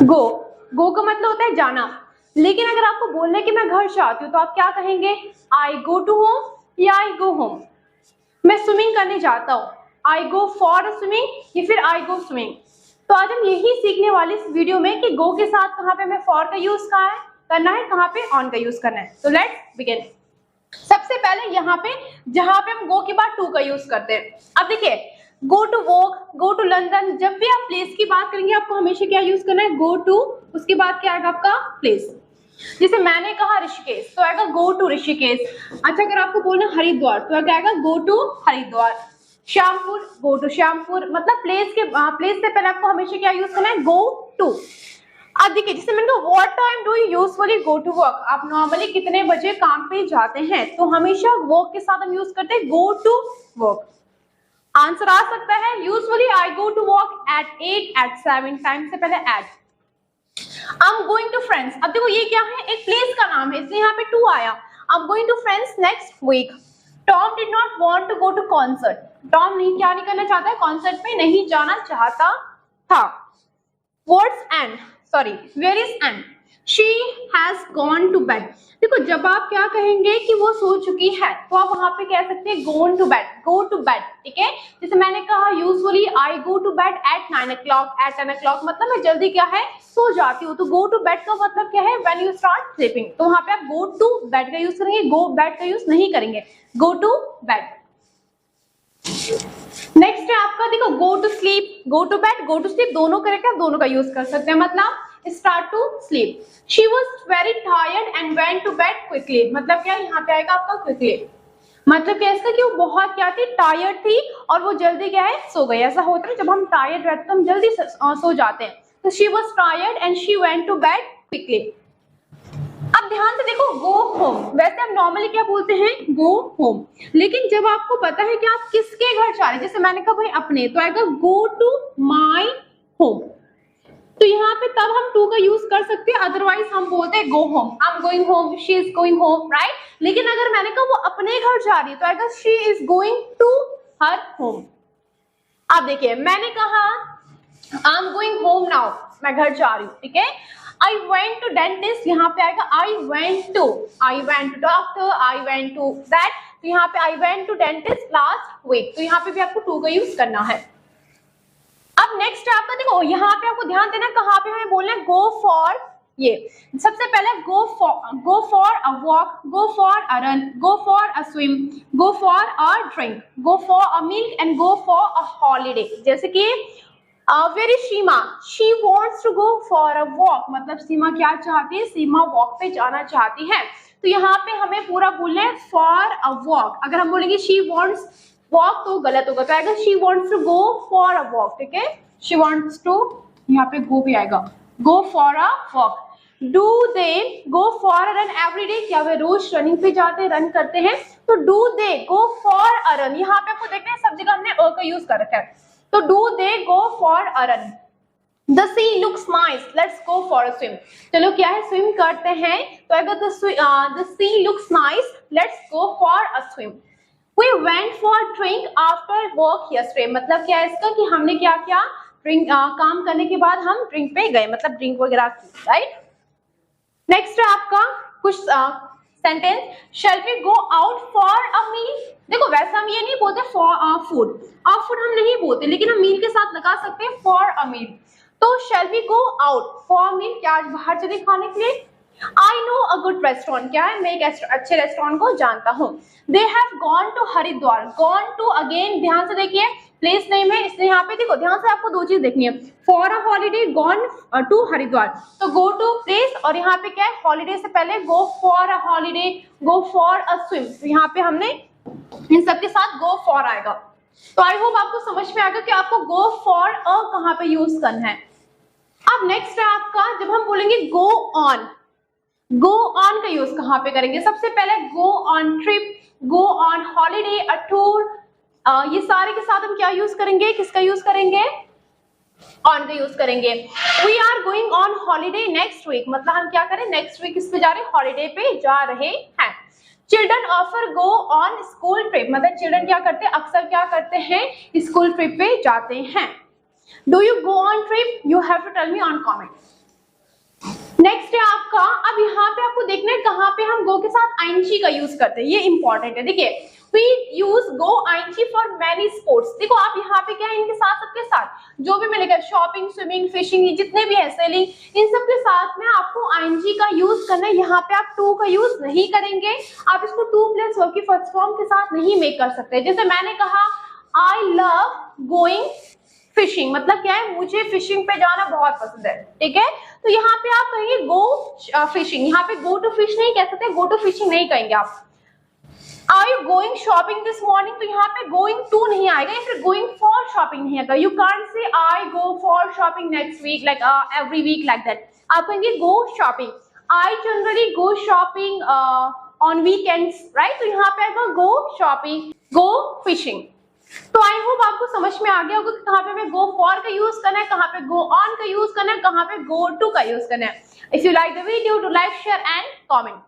गो, गो का मतलब होता है जाना। लेकिन अगर आपको बोलना है कि मैं घर से आती हूँ तो आप क्या कहेंगे? आई गो टू होम या आई गो होम। मैं स्विमिंग करने जाता हूँ, आई गो फॉर स्विमिंग या फिर आई गो स्विमिंग। तो आज हम यही सीखने वाले इस वीडियो में कि गो के साथ कहाँ पे हमें फॉर का यूज करना है, कहाँ पे ऑन का यूज करना है। तो लेट्स बिगिन। सबसे पहले यहाँ पे जहाँ पे हम गो के बाद टू का यूज करते हैं। अब देखिए, go to walk, go to London, जब भी आप प्लेस की बात करेंगे आपको हमेशा क्या यूज करना है? गो टू, उसके बाद क्या आएगा आपका? प्लेस। जैसे मैंने कहा ऋषिकेश तो आएगा गो टू ऋषिकेश। अच्छा, अगर आपको बोलना हरिद्वार तो क्या आएगा? Go to Haridwar. Shyampur, go to Shyampur. मतलब प्लेस से पहले आपको हमेशा क्या यूज करना है? Go to. अब देखिए, जैसे मैंने कहा what time do you usually go to work, आप नॉर्मली कितने बजे काम पे जाते हैं, तो हमेशा वर्क के साथ हम यूज करते हैं गो टू वर्क। आंसर आ सकता है usually I go to work at 8, at 7, time से पहले at. I am going to friends, अब देखो ये क्या है? एक प्लेस का नाम है, इसलिए यहाँ पे टू आया। I am going to friends next week. Tom did not want to go to concert, Tom नहीं करना चाहता है? कॉन्सर्ट में नहीं जाना चाहता था। What's Anne? Sorry, where is Anne? She has gone to bed. देखो, जब आप क्या कहेंगे कि वो सो चुकी है तो आप वहां पे कह सकते हैं gone to bed, go to bed, ठीक है। जैसे मैंने कहा usually I go to bed at 9 o'clock, at 10 o'clock, मतलब मैं जल्दी क्या है? सो जाती हूँ। तो go to bed का मतलब क्या है? When you start sleeping। तो वहां पे आप go to bed का यूज करेंगे, go bed का यूज नहीं करेंगे। go to bed। नेक्स्ट है आपका, देखो go to sleep, go to bed, go to sleep, दोनों करेक्ट है, दोनों का यूज कर सकते हैं। मतलब start to sleep. She was very tired and went to bed quickly, मतलब क्या यहाँ पे आएगा आपका? क्विकली। मतलब क्या इसका कि वो बहुत क्या थी? टायर्ड थी और वो जल्दी क्या है? सो गई। ऐसा होता है जब हम टायर्ड रहते तो हम जल्दी सो जाते हैं। तो she was tired and she went to bed quickly. अब ध्यान से देखो, गो होम, वैसे हम नॉर्मली क्या बोलते हैं? Go home. लेकिन जब आपको पता है कि आप किसके घर जा रहे हैं, जैसे मैंने कहा भाई अपने, तो आएगा गो टू माई होम। तो यहाँ पे तब हम टू का यूज कर सकते हैं, अदरवाइज हम बोलते हैं go home. I am going home, she is going home, right. लेकिन अगर मैंने कहा वो अपने घर जा रही है तो आएगा she is going to her home. अब देखिए, मैंने कहा I am going home now, मैं घर जा रही हूँ, ठीक है। I went to dentist, यहाँ पे आएगा I went to doctor, I went to that। तो यहाँ पे I went to dentist last week, तो यहाँ पे भी आपको to का यूज करना है। अब नेक्स्ट आपका देखो, यहाँ पे आपको ध्यान देना कहाँ पे हमें बोलना है? go for। ये सबसे पहले go for a walk, go for a run, go for a swim, go for a drink, go for a meal and go for a holiday। जैसे कि where is Seema? She wants to go for a walk, मतलब सीमा क्या चाहती है? सीमा walk पे जाना चाहती है। तो यहाँ पे हमें पूरा बोलना है for a walk। अगर हम बोलेंगे she wants walk तो गलत होगा, तो आएगा she wants to go for a walk, ठीक है। she wants to, यहाँ पे go भी आएगा, go for a walk। do they go for a run every day? क्या वे रोज रनिंग पे जाते हैं, रन करते हैं? तो do they go for a run, यहाँ पे आपको देखना है सब जगह हमने a का यूज कर रखा है। तो do they go for a run? The sea looks nice, let's go for a swim। चलो क्या है? swim करते हैं, तो आएगा the sea looks nice, let's go for a swim। We went for a drink after work yesterday, मतलब क्या है इसका कि हमने क्या किया? ड्रिंक, काम करने के बाद हम ड्रिंक पे गए, मतलब ड्रिंक वगैरह की, राइट। नेक्स्ट है आपका कुछ sentence, shall we go out for a meal? देखो वैसे हम ये नहीं बोलते for a food, फूड हम नहीं बोलते, लेकिन हम मील के साथ लगा सकते हैं for a meal। तो shall we go out for a meal, क्या आज बाहर चले खाने के लिए? I know a good restaurant, क्या है? मैं एक अच्छे रेस्टोरेंट को जानता हूँ। They have gone to Haridwar, gone to again, ध्यान से देखिए प्लेस नेम है, इसलिए यहाँ पे देखो ध्यान से आपको दो चीज देखनी है, for a holiday, gone to Haridwar. तो go to प्लेस और यहाँ पे क्या है? हॉलीडे से पहले go for a holiday, go for a swim। तो यहाँ पे हमने इन सबके साथ go for आएगा। तो आई होप आपको समझ में आएगा कि आपको go for a कहाँ पे यूज करना है। अब नेक्स्ट है आपका, जब हम बोलेंगे go on, go on का यूज कहाँ पे करेंगे? सबसे पहले go on trip, go on holiday, a tour, ये सारे के साथ हम क्या यूज करेंगे? किसका यूज करेंगे? on का यूज करेंगे। We are going on holiday next week, मतलब हम क्या करें? नेक्स्ट वीक किस पे जा रहे हैं? हॉलीडे पे जा रहे हैं। Children offer go on school trip, मतलब चिल्ड्रन क्या करते हैं? अक्सर क्या करते हैं? स्कूल ट्रिप पे जाते हैं। Do you go on trip? You have to tell me on comment. Next है आपका, अब यहाँ पे आपको देखना है कहाँ पे हम गो के साथ आईएनजी का यूज करते हैं, ये इंपॉर्टेंट है। देखिए we use go ing for many sports। देखो आप यहाँ पे क्या है, इनके साथ सबके साथ जो भी मिलेगा, शॉपिंग, स्विमिंग, फिशिंग, जितने भी है, सेलिंग, इन सब के साथ में आपको आईएनजी का यूज करना है। यहाँ पे आप टू का यूज नहीं करेंगे, आप इसको टू प्लस वर्ब की फर्स्ट फॉर्म के साथ नहीं मेक कर सकते। जैसे मैंने कहा आई लव गोइंग फिशिंग, मतलब क्या है, मुझे फिशिंग पे जाना बहुत पसंद है, ठीक है। तो यहाँ पे आप कहेंगे गो फिशिंग, यहाँ पे गो टू फिश नहीं कह सकते, गो टू फिशिंग नहीं कहेंगे आप। Are you going shopping this morning, तो यहाँ पे गोइंग टू नहीं आएगा, या फिर गोइंग फॉर शॉपिंग नहीं आएगा। You can't say I go for shopping next week, like every week, like that. आप कहेंगे go shopping. I generally go shopping on weekends, right. तो यहाँ पे आएगा गो शॉपिंग, गो फिशिंग। तो आई होप आपको समझ में आ गया होगा कि कहाँ पे हमें गो फॉर का यूज करना है, कहाँ पे गो ऑन का यूज करना है, कहाँ पे गो टू का यूज करना है। If you like the video, do like, share and comment.